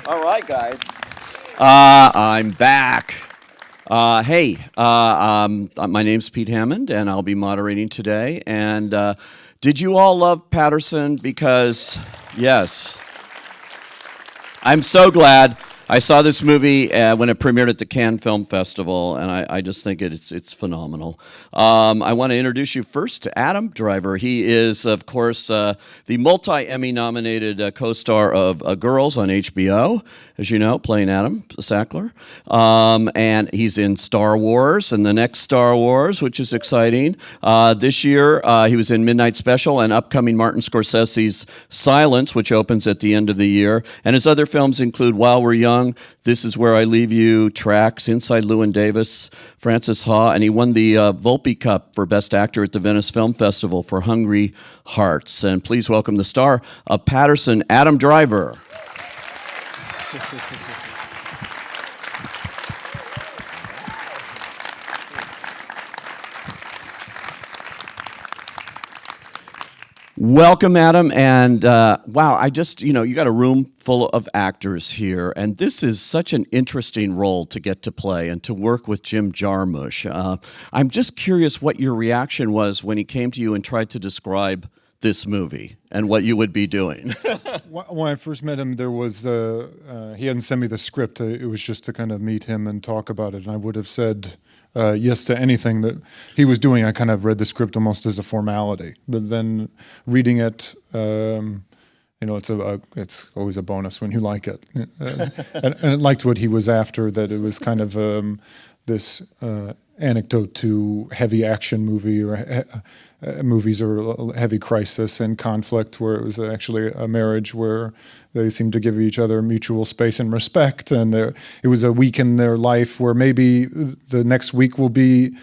All right, guys. I'm back. My name's Pete Hammond, and I'll be moderating today. And did you all love Paterson? Because, yes, I'm so glad. I saw this movie when it premiered at the Cannes Film Festival, and I just think it's phenomenal. I want to introduce you first to Adam Driver. He is, of course, the multi-Emmy nominated co-star of Girls on HBO, as you know, playing Adam Sackler. And he's in Star Wars and the next Star Wars, which is exciting. This year, he was in Midnight Special and upcoming Martin Scorsese's Silence, which opens at the end of the year. And his other films include While We're Young, This Is Where I Leave You, Tracks, Inside Llewyn Davis, Frances Ha, and he won the Volpe Cup for Best Actor at the Venice Film Festival for Hungry Hearts. And please welcome the star of Paterson, Adam Driver. Welcome, Adam, and wow, you got a room full of actors here, and this is such an interesting role to get to play and to work with Jim Jarmusch. I'm just curious what your reaction was when he came to you and tried to describe this movie and what you would be doing. When I first met him, there was he hadn't sent me the script. It was just to kind of meet him and talk about it, and I would have said yes to anything that he was doing. I kind of read the script almost as a formality, but then reading it, it's always a bonus when you like it. And I liked what he was after. That it was kind of this anecdote to heavy action movie or movies or heavy crisis and conflict, where it was actually a marriage where they seemed to give each other mutual space and respect, and it was a week in their life where maybe the next week will be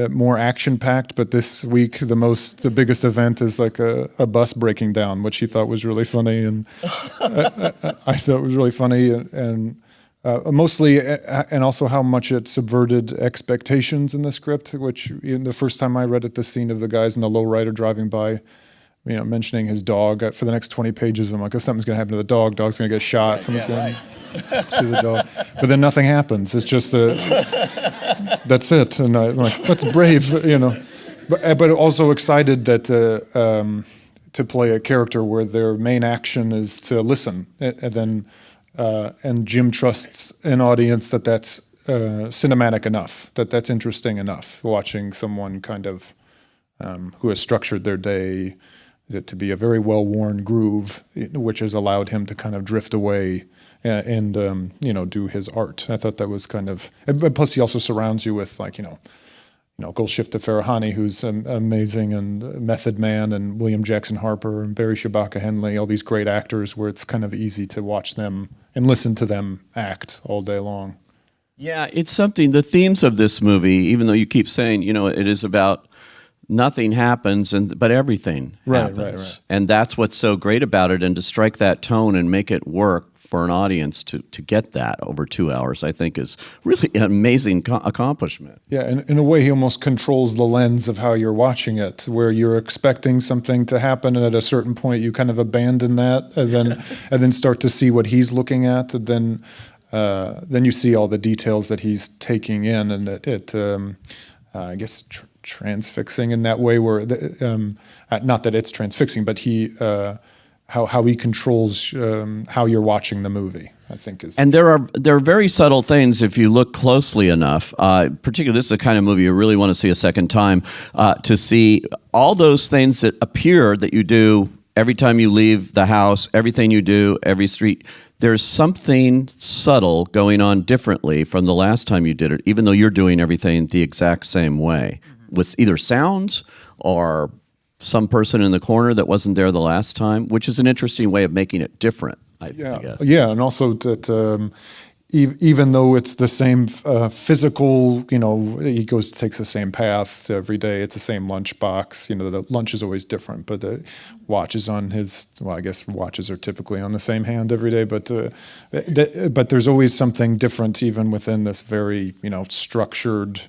more action-packed, but this week the biggest event is like a bus breaking down, which he thought was really funny, and I thought was really funny, and mostly, and also how much it subverted expectations in the script, which the first time I read it, the scene of the guys in the lowrider driving by, mentioning his dog for the next 20 pages, I'm like, oh, something's going to happen to the dog. Dog's going to get shot. Someone's going to see the dog. But then nothing happens. It's just that's it. And I'm like, that's brave, But also excited that to play a character where their main action is to listen, and Jim trusts an audience that's cinematic enough, that's interesting enough, watching someone kind of who has structured their day to be a very well-worn groove, which has allowed him to kind of drift away and do his art. I thought that was kind of, but plus he also surrounds you with Golshifteh Farahani, who's amazing, and Method Man, and William Jackson Harper, and Barry Shabaka Henley, all these great actors where it's kind of easy to watch them and listen to them act all day long. Yeah, it's something, the themes of this movie, even though you keep saying, it is about nothing happens, but everything happens. Right. And that's what's so great about it, and to strike that tone and make it work for an audience to get that over 2 hours, I think is really an amazing accomplishment. Yeah, and in a way he almost controls the lens of how you're watching it, where you're expecting something to happen, and at a certain point you kind of abandon that, and then start to see what he's looking at, and then you see all the details that he's taking in, and I guess transfixing in that way, where not that it's transfixing, but he how he controls how you're watching the movie, I think is. And there are very subtle things if you look closely enough. Particularly, this is the kind of movie you really want to see a second time, to see all those things that appear that you do every time you leave the house, everything you do, every street. There's something subtle going on differently from the last time you did it, even though you're doing everything the exact same way, with either sounds or some person in the corner that wasn't there the last time, which is an interesting way of making it different, I guess. Yeah, and also that even though it's the same physical, he takes the same path every day, it's the same lunch box, the lunch is always different, but the watch is on I guess watches are typically on the same hand every day, but there's always something different even within this very, structured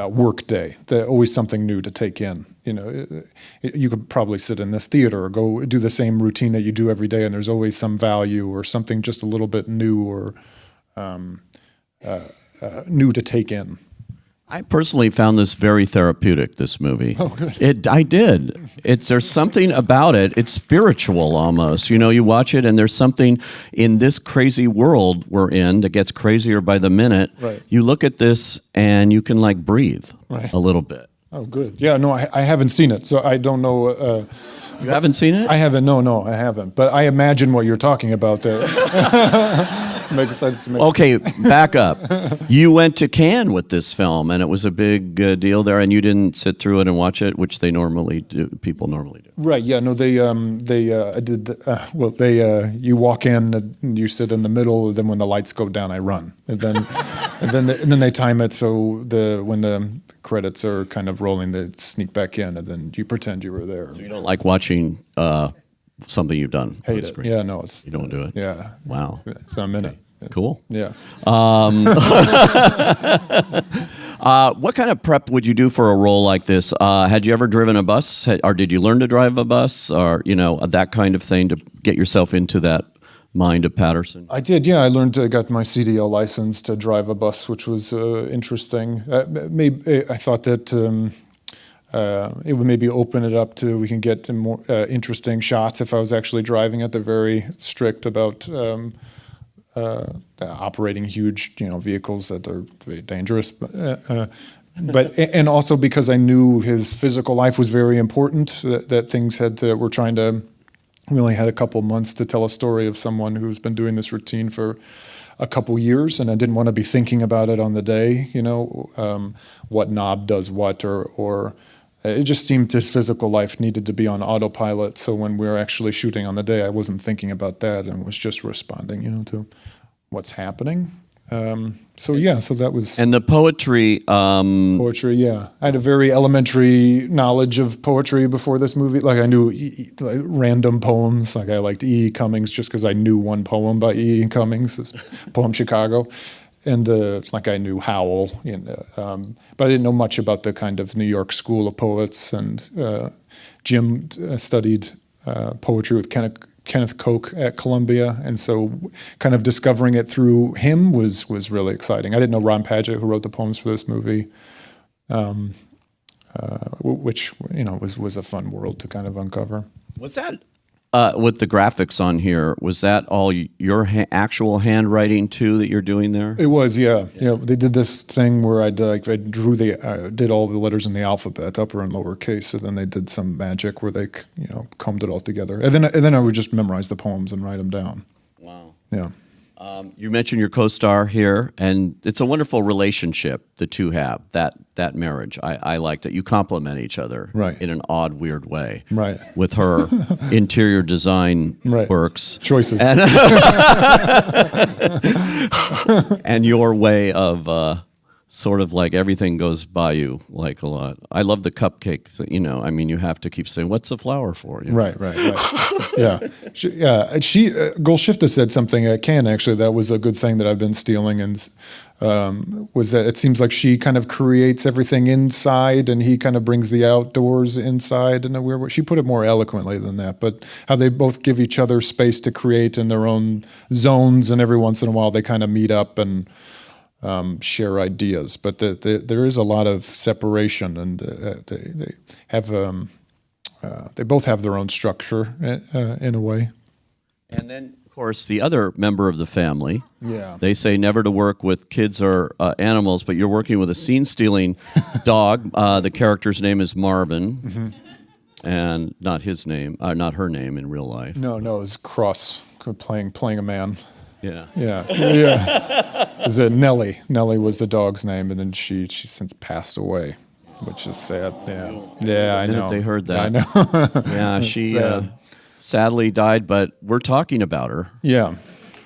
work day. Always something new to take in. You know, you could probably sit in this theater or go do the same routine that you do every day, and there's always some value or something just a little bit new or new to take in. I personally found this very therapeutic, this movie. Oh, good. I did. There's something about it. It's spiritual almost. You know, you watch it and there's something in this crazy world we're in that gets crazier by the minute. Right. You look at this and you can like breathe a little bit. Oh, good. Yeah, no, I haven't seen it, so I don't know. You haven't seen it? I haven't. No, I haven't. But I imagine what you're talking about there. Makes sense to me. Okay, back up. You went to Cannes with this film, and it was a big deal there, and you didn't sit through it and watch it, which they normally do. People normally do. Right. Yeah. No. I did. You walk in, and you sit in the middle. And then when the lights go down, I run, and then, and then they time it so when the credits are kind of rolling, they sneak back in, and then you pretend you were there. So you don't like watching something you've done? Hate it. Yeah. No. You don't do it? Yeah. Wow. So I'm in it. Cool. Yeah. What kind of prep would you do for a role like this? Had you ever driven a bus, or did you learn to drive a bus, or that kind of thing to get yourself into that mind of Paterson? I did. Yeah, I got my CDL license to drive a bus, which was interesting. I thought that it would maybe open it up to we can get more interesting shots if I was actually driving it. They're very strict about operating huge, vehicles that are very dangerous. But and also because I knew his physical life was very important. That things were trying to. We only had a couple months to tell a story of someone who's been doing this routine for a couple years, and I didn't want to be thinking about it on the day. What knob does what, or it just seemed his physical life needed to be on autopilot. So when we were actually shooting on the day, I wasn't thinking about that and was just responding, to what's happening. So that was... And the poetry... Poetry, yeah. I had a very elementary knowledge of poetry before this movie. Like I knew random poems. Like I liked E. Cummings just because I knew one poem by E. Cummings, this poem Chicago. And I knew Howell. But I didn't know much about the kind of New York School of Poets. And Jim studied poetry with Kenneth Koch at Columbia, and so kind of discovering it through him was really exciting. I didn't know Ron Padgett, who wrote the poems for this movie, which was a fun world to kind of uncover. Was that with the graphics on here? Was that all your actual handwriting too that you're doing there? It was, yeah. They did this thing where I drew did all the letters in the alphabet, upper and lower case, and then they did some magic where they combed it all together, and then I would just memorize the poems and write them down. Wow. Yeah. You mentioned your co-star here, and it's a wonderful relationship the two have, that marriage. I like that you complement each other in an odd, weird way. Right. With her interior design works. Choices. And, and your way of sort of like everything goes by you like a lot. I love the cupcake. You have to keep saying, what's the flour for? Right. Yeah. She Golshifta said something at Cannes, actually, that was a good thing that I've been stealing, and was that it seems like she kind of creates everything inside and he kind of brings the outdoors inside in a weird way. She put it more eloquently than that, but how they both give each other space to create in their own zones, and every once in a while they kind of meet up and share ideas, but there is a lot of separation, and they have they both have their own structure in a way. And then, of course, the other member of the family. Yeah. They say never to work with kids or animals, but you're working with a scene-stealing dog. The character's name is Marvin, and not his name, not her name in real life. No, it's Cross playing a man. Yeah. Is it Nellie? Nellie was the dog's name, and then she's since passed away, which is sad. Yeah, I know. They heard that. I know. Yeah, she sadly died, but we're talking about her. Yeah.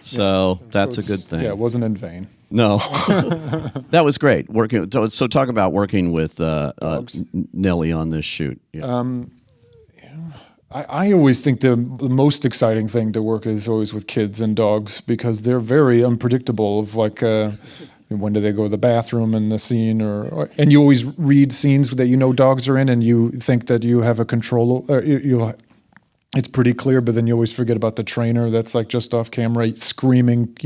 So that's a good thing. Yeah, it wasn't in vain. No. That was great. So talk about working with Nellie on this shoot. Yeah. I always think the most exciting thing to work is always with kids and dogs, because they're very unpredictable. when do they go to the bathroom in the scene, and you always read scenes that you know dogs are in, and you think that you have a control. It's pretty clear, but then you always forget about the trainer that's like just off camera screaming,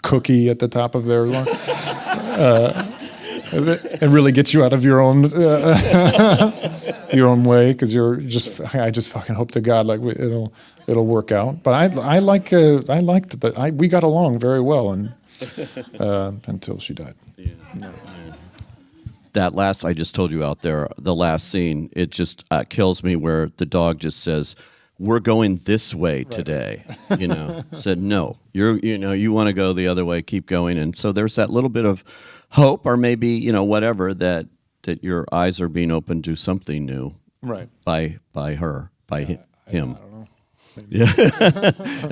cookie at the top of their lung. It really gets you out of your own way, because I just fucking hope to God like it'll work out. But I liked that we got along very well, and until she died. Yeah. That last I just told you out there, the last scene, it just kills me, where the dog just says, "We're going this way today." Said no. You want to go the other way, keep going. And so there's that little bit of hope, or maybe whatever, that your eyes are being opened to something new, right? By him. I don't know. Yeah.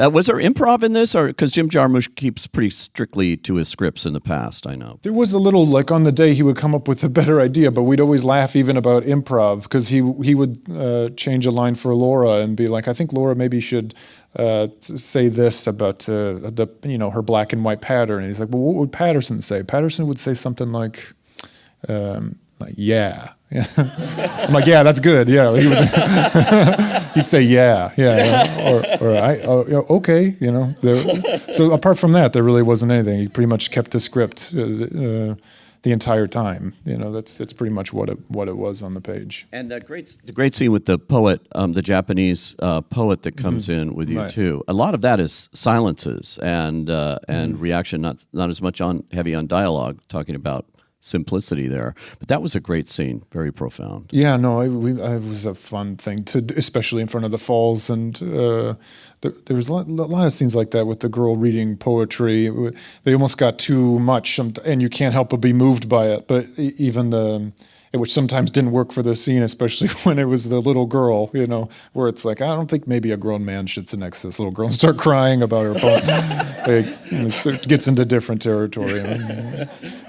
Was there improv in this, or because Jim Jarmusch keeps pretty strictly to his scripts in the past? I know there was a little, like, on the day he would come up with a better idea, but we'd always laugh even about improv, because he would change a line for Laura and be like, "I think Laura maybe should say this about her black and white pattern." And he's like, "Well, what would Paterson say?" Paterson would say something like yeah. I'm like, "Yeah, that's good." Yeah, he would. He'd say, "Yeah, or okay." So apart from that, there really wasn't anything. He pretty much kept the script the entire time. That's pretty much what it was on the page. And the great scene with the poet, the Japanese poet that comes in with you, right, too. A lot of that is silences and reaction, not as much heavy on dialogue, talking about simplicity there. But that was a great scene, very profound. Yeah, no, it was a fun thing especially in front of the falls, and there was a lot of scenes like that with the girl reading poetry. They almost got too much, and you can't help but be moved by it. But even which sometimes didn't work for the scene, especially when it was the little girl, where it's like, I don't think maybe a grown man should sit next to this little girl and start crying about her poem. It gets into different territory.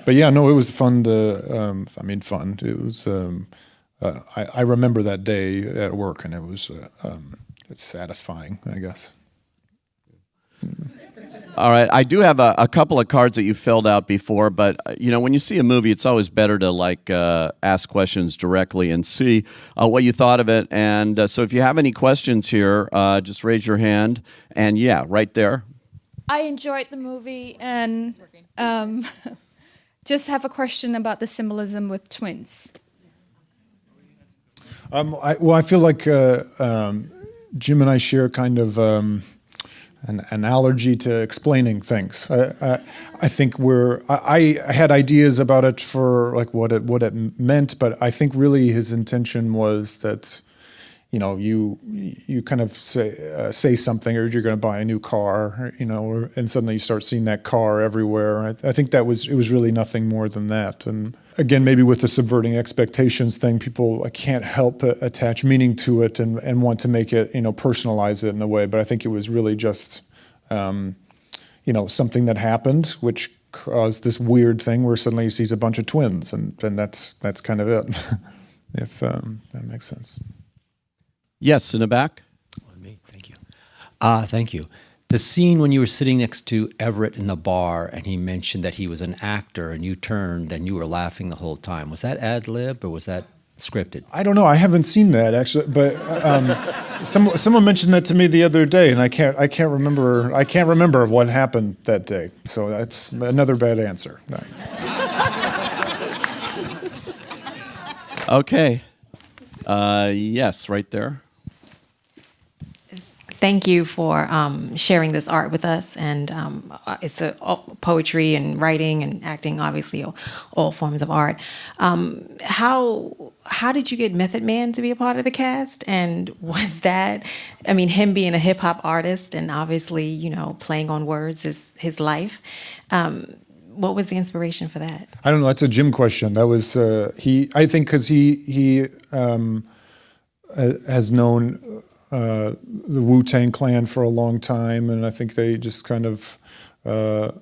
But yeah, no, it was fun fun. It was, I remember that day at work, and it was, it's satisfying, I guess. All right, I do have a couple of cards that you filled out before, but when you see a movie, it's always better to ask questions directly and see what you thought of it. And so if you have any questions here, just raise your hand. And yeah, right there. I enjoyed the movie, and just have a question about the symbolism with twins. I feel like Jim and I share kind of an allergy to explaining things. I think I had ideas about it for like what it meant, but I think really his intention was that you kind of say something, or you're going to buy a new car, and suddenly you start seeing that car everywhere. I think it was really nothing more than that. And again, maybe with the subverting expectations thing, people can't help but attach meaning to it and want to make it, personalize it in a way. But I think it was really just, something that happened, which caused this weird thing where suddenly he sees a bunch of twins, and that's kind of it, if that makes sense. Yes, in the back. On me, thank you. Thank you. The scene when you were sitting next to Everett in the bar, and he mentioned that he was an actor, and you turned and you were laughing the whole time. Was that ad lib, or was that scripted? I don't know. I haven't seen that actually, but someone mentioned that to me the other day, and I can't remember what happened that day. So that's another bad answer. Okay. Yes, right there. Thank you for sharing this art with us, and it's poetry and writing and acting, obviously all forms of art. How did you get Method Man to be a part of the cast? And was that, him being a hip hop artist and obviously playing on words is his life. What was the inspiration for that? I don't know. That's a Jim question. That was I think because he has known the Wu-Tang Clan for a long time, and I think they just kind of I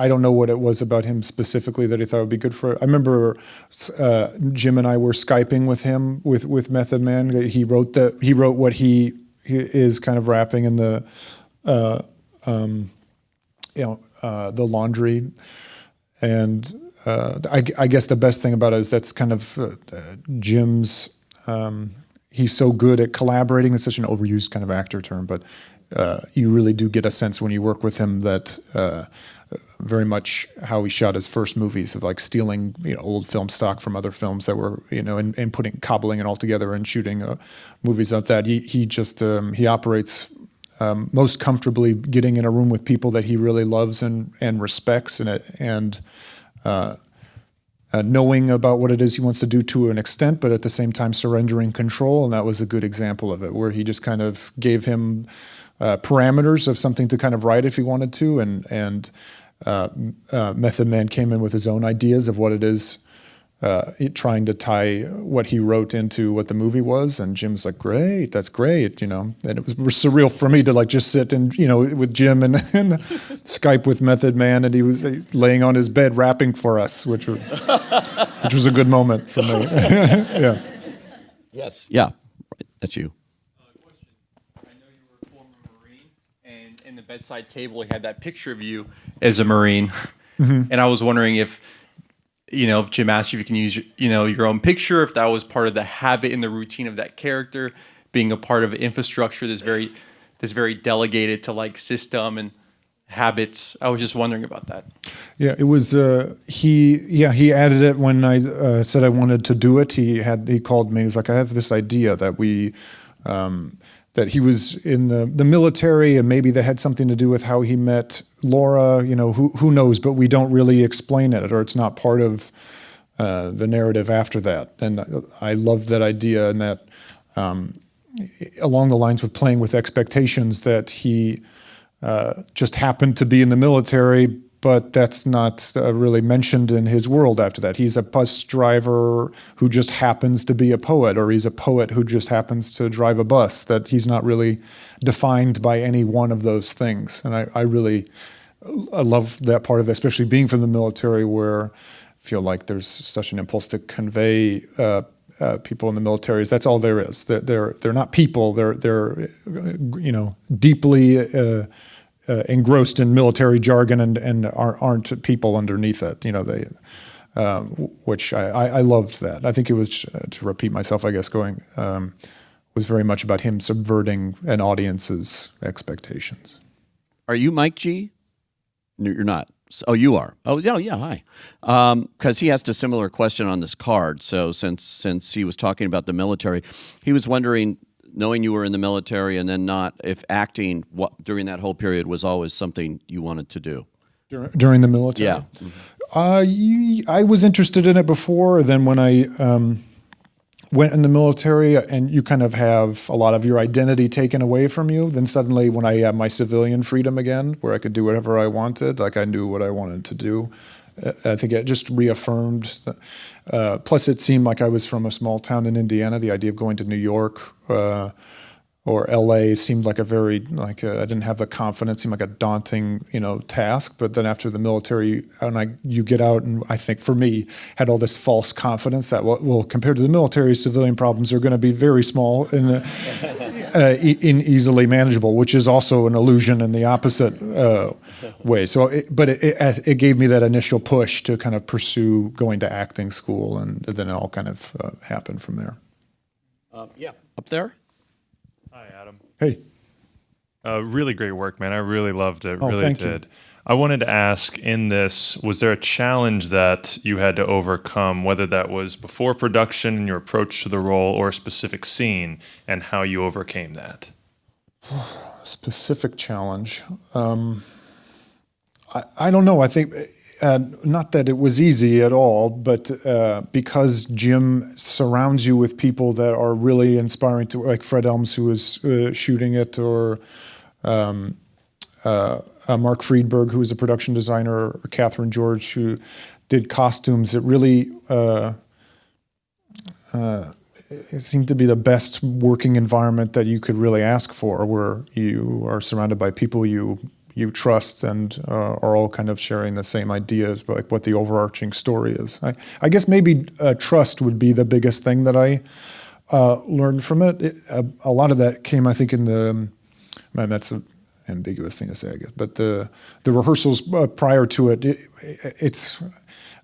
don't know what it was about him specifically that he thought would be good for it. I remember Jim and I were Skyping with him with Method Man. He wrote what he is kind of rapping in the laundry. And I guess the best thing about it is that's kind of Jim's. He's so good at collaborating. It's such an overused kind of actor term, but you really do get a sense when you work with him that very much how he shot his first movies, of like stealing old film stock from other films that were and cobbling it all together and shooting movies of that. He just he operates most comfortably getting in a room with people that he really loves and respects, and knowing about what it is he wants to do to an extent, but at the same time surrendering control. And that was a good example of it, where he just kind of gave him parameters of something to kind of write if he wanted to, and Method Man came in with his own ideas of what it is, trying to tie what he wrote into what the movie was. And Jim's like, great, that's great, And it was surreal for me to like just sit and with Jim and Skype with Method Man, and he was laying on his bed rapping for us, which was a good moment for me. Yeah. Yes. Yeah. Right. That's you. Question. I know you were a former Marine, and in the bedside table, he had that picture of you as a Marine. And I was wondering if Jim asked you if you can use your own picture, if that was part of the habit and the routine of that character, being a part of an infrastructure that's very delegated to like system and habits. I was just wondering about that. Yeah, it was. He added it when I said I wanted to do it. He called me. He's like, I have this idea that that he was in the military, and maybe that had something to do with how he met Laura. Who knows? But we don't really explain it, or it's not part of the narrative after that. And I loved that idea, and that along the lines with playing with expectations, that he just happened to be in the military, but that's not really mentioned in his world after that. He's a bus driver who just happens to be a poet, or he's a poet who just happens to drive a bus, that he's not really defined by any one of those things. And I love that part of it, especially being from the military, where I feel like there's such an impulse to convey people in the military. That's all there is. They're not people. They're deeply engrossed in military jargon and aren't people underneath it. Which I loved that. I think it was, to repeat myself, I guess, was very much about him subverting an audience's expectations. Are you Mike G? No, you're not. Oh, you are. Oh, yeah. Hi. Because he asked a similar question on this card. So since he was talking about the military, he was wondering, knowing you were in the military and then not, if acting during that whole period was always something you wanted to do. During the military? Yeah. I was interested in it before. Then when I went in the military, and you kind of have a lot of your identity taken away from you, then suddenly when I had my civilian freedom again, where I could do whatever I wanted, like I knew what I wanted to do, I think it just reaffirmed. Plus, it seemed like I was from a small town in Indiana. The idea of going to New York or LA seemed like I didn't have the confidence. Seemed like a daunting, task. But then after the military, you get out, and I think for me had all this false confidence that well, compared to the military, civilian problems are going to be very small and easily manageable, which is also an illusion in the opposite way. So, it gave me that initial push to kind of pursue going to acting school, and then it all kind of happened from there. Yeah, up there. Hi, Adam. Hey. Really great work, man. I really loved it. Oh, really thank did. you. I wanted to ask, in this, was there a challenge that you had to overcome, whether that was before production and your approach to the role, or a specific scene, and how you overcame that? Specific challenge. I don't know. I think not that it was easy at all, but because Jim surrounds you with people that are really inspiring to, like Fred Elms, who was shooting it, or Mark Friedberg, who was a production designer, or Catherine George, who did costumes. It really it seemed to be the best working environment that you could really ask for, where you are surrounded by people you trust and are all kind of sharing the same ideas, but like what the overarching story is. I guess maybe trust would be the biggest thing that I learned from it. A lot of that came, I think, in the, man, that's ambiguous thing to say, I guess. But the rehearsals prior to it, it's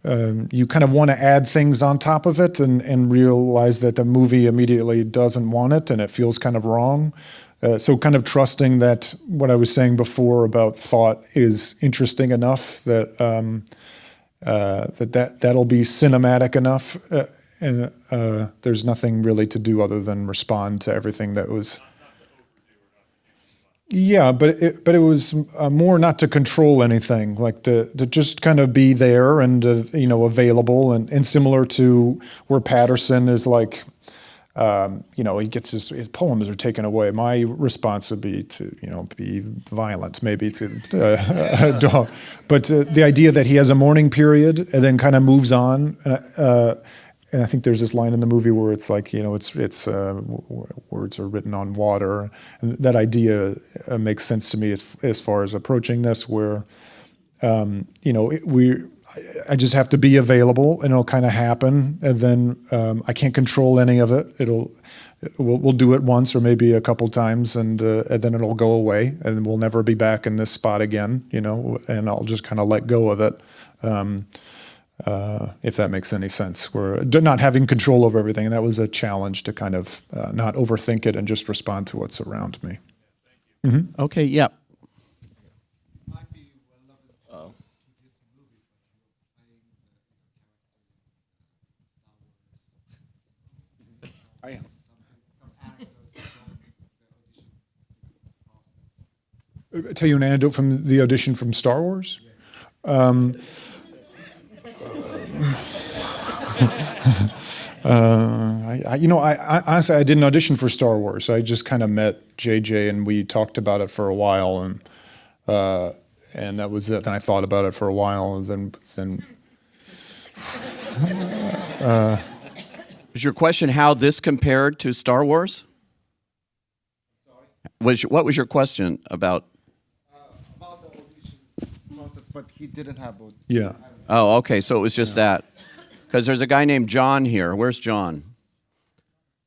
you kind of want to add things on top of it and realize that the movie immediately doesn't want it and it feels kind of wrong. So kind of trusting that what I was saying before about thought is interesting enough that that'll be cinematic enough, and there's nothing really to do other than respond to everything that was. Yeah, but it was more not to control anything, like to just kind of be there and available and similar to where Paterson is like. He gets his poems are taken away. My response would be to, be violent, maybe to a dog. But the idea that he has a mourning period and then kind of moves on. And I think there's this line in the movie where it's like, it's words are written on water. And that idea makes sense to me as far as approaching this, where, I just have to be available, and it'll kind of happen, and then I can't control any of it. We'll do it once or maybe a couple times, and then it'll go away, and we'll never be back in this spot again, and I'll just kind of let go of it, if that makes any sense. We're not having control over everything, and that was a challenge to kind of not overthink it and just respond to what's around me. Mm-hmm. Okay, yeah. I am. Tell you an anecdote from the audition from Star Wars. I honestly, I didn't audition for Star Wars. I just kind of met JJ and we talked about it for a while, and that was it. Then I thought about it for a while, and then. Was your question how this compared to Star Wars? What was your question about? About the audition process, but he didn't have a. Yeah. Oh, okay. So it was just that. Because there's a guy named John here. Where's John?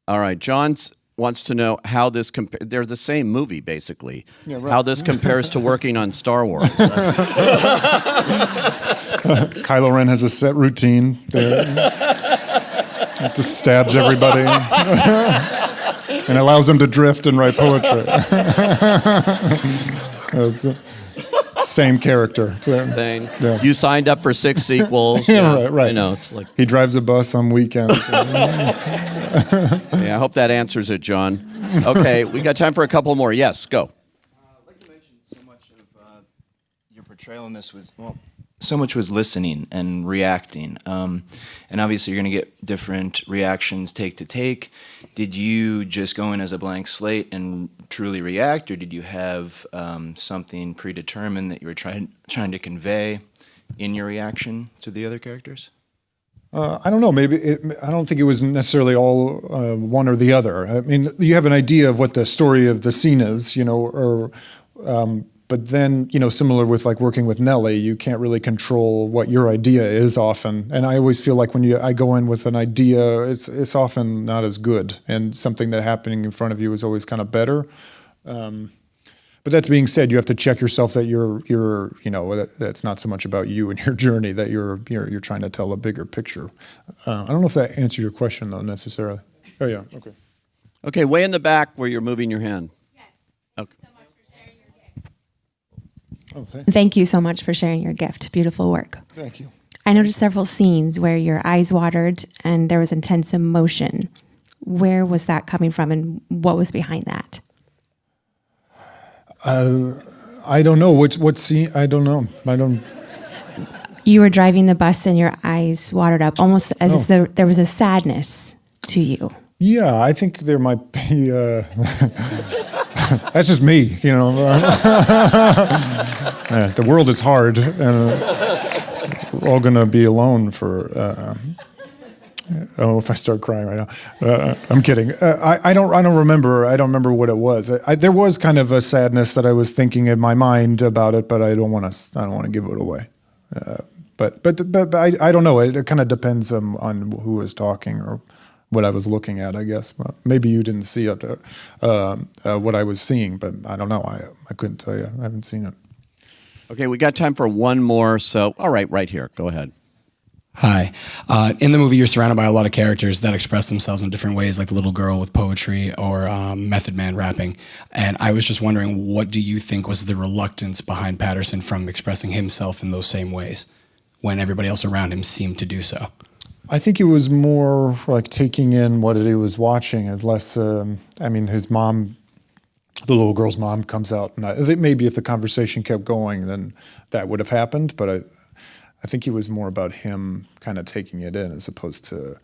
All right. John wants to know how this compares. They're the same movie, basically. Yeah, right. How this compares to working on Star Wars. Kylo Ren has a set routine. Just stabs everybody and allows them to drift and write poetry. It's same character. Thing. Yeah. You signed up for 6 sequels. Yeah, right. It's like he drives a bus on weekends. Yeah, I hope that answers it, John. Okay, we got time for a couple more. Yes, go. Like you mentioned, so much of your portrayal in this was so much was listening and reacting. And obviously you're going to get different reactions take to take. Did you just go in as a blank slate and truly react, or did you have something predetermined that you were trying to convey in your reaction to the other characters? I don't know. I don't think it was necessarily all one or the other. I mean, you have an idea of what the story of the scene is, but then, similar with like working with Nellie, you can't really control what your idea is often. And I always feel like when I go in with an idea, it's often not as good, and something that happening in front of you is always kind of better. But that being said, you have to check yourself that you're that's not so much about you and your journey, that you're trying to tell a bigger picture. I don't know if that answered your question though necessarily. Oh yeah, okay. Okay, way in the back where you're moving your hand. Yes. Okay. Thank you so much for sharing your gift. Beautiful work. Thank you. I noticed several scenes where your eyes watered and there was intense emotion. Where was that coming from, and what was behind that? I don't know. What scene? I don't know. You were driving the bus and your eyes watered up, almost as if there was a sadness to you. Yeah, I think there might be. That's just me, the world is hard, and we're all going to be alone for. If I start crying right now, I'm kidding. I don't remember. I don't remember what it was. There was kind of a sadness that I was thinking in my mind about it, but I don't want to give it away. But I don't know. It kind of depends on who is talking or what I was looking at, I guess. Well, maybe you didn't see it, what I was seeing, but I don't know. I couldn't tell you. I haven't seen it. Okay, we got time for one more. So, all right here. Go ahead. Hi. In the movie, you're surrounded by a lot of characters that express themselves in different ways, like the little girl with poetry or Method Man rapping. And I was just wondering, what do you think was the reluctance behind Paterson from expressing himself in those same ways when everybody else around him seemed to do so? I think it was more like taking in what he was watching, and less. I mean, his mom, the little girl's mom, comes out, and I think maybe if the conversation kept going, then that would have happened. But I think it was more about him kind of taking it in, as opposed to,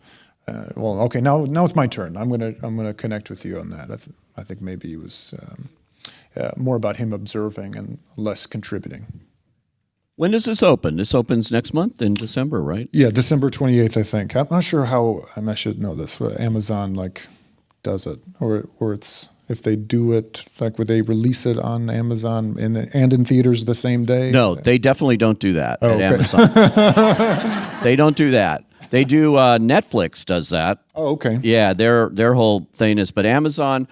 well, okay, now it's my turn. I'm gonna connect with you on that. I think maybe it was more about him observing and less contributing. When does this open? This opens next month in December, right? Yeah, December 28th, I think. I'm not sure how. I should know this. But Amazon does it, or it's. If they do it, would they release it on Amazon and in theaters the same day? No, they definitely don't do that Oh, at okay. Amazon. They don't do that. They do. Netflix does that. Oh, okay. Yeah, their whole thing is. But Amazon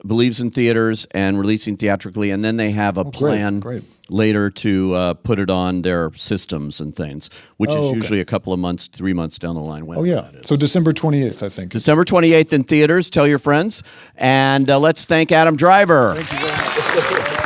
believes in theaters and releasing theatrically, and then they have a plan great. later to put it on their systems and things, which is Oh, okay. usually a couple of months, 3 months down the line. Oh, yeah. So December 28th, I think. December 28th in theaters. Tell your friends. And let's thank Adam Driver. Thank you very much.